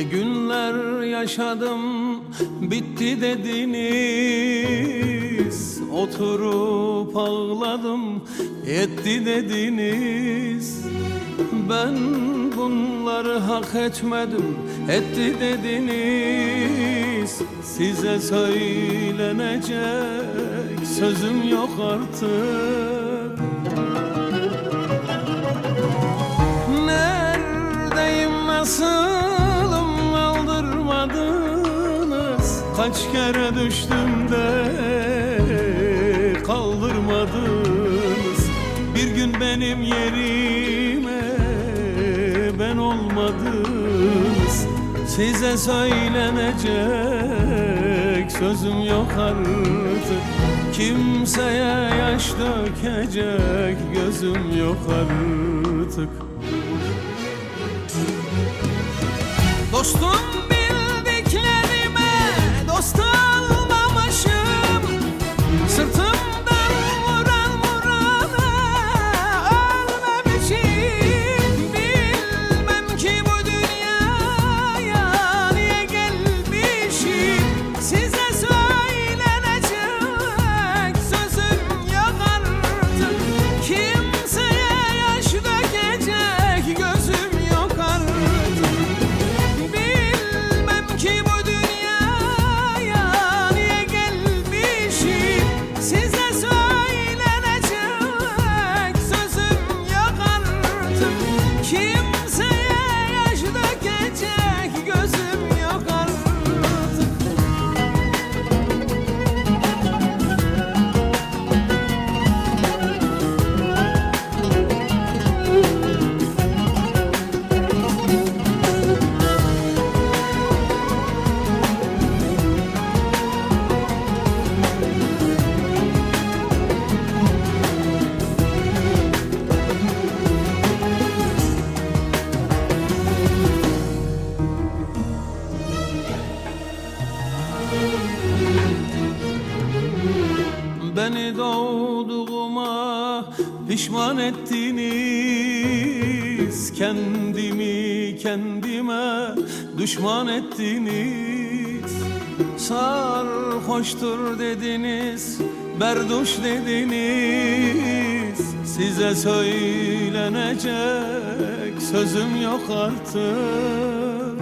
Ne günler yaşadım, bitti dediniz. Oturup ağladım, yetti dediniz. Ben bunları hak etmedim, etti dediniz. Size söylenecek sözüm yok artık. Neredeyim, nasılım, aldırmadınız. Kaç kere düştüm de kaldırmadınız. Bir gün benim yerime ben olmadınız. Size söylenecek sözüm yok artık. Kimseye yaş dökecek gözüm yok artık. Dostum bildiklerime dost almamışım. Sırtımdan vuran vurana ölmemişim. Bilmem ki bu dünyaya niye gelmişim. Size söylenecek sözüm yok artık. Kimseye yaş dökecek gözüm yok artık. Bilmem ki bu dünyaya niye gelmişim. Size söylenecek sözüm yok artık. Kimseye yaş dökecek gözüm yok artık. Beni doğduğuma pişman ettiniz. Kendimi kendime düşman ettiniz. Sarhoştur dediniz, berduş dediniz. Size söylenecek sözüm yok artık.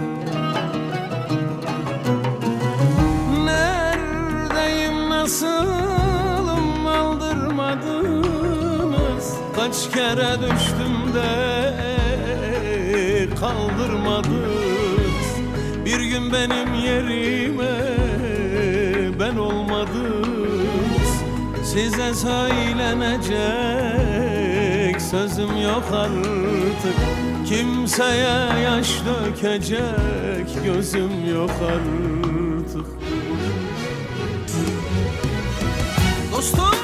Neredeyim, nasılım, aldırmadınız. Kaç kere düştüm de kaldırmadınız. Bir gün benim yerime ben olmadınız. Size söylenecek sözüm yok artık. Kimseye yaş dökecek gözüm yok artık. Dostum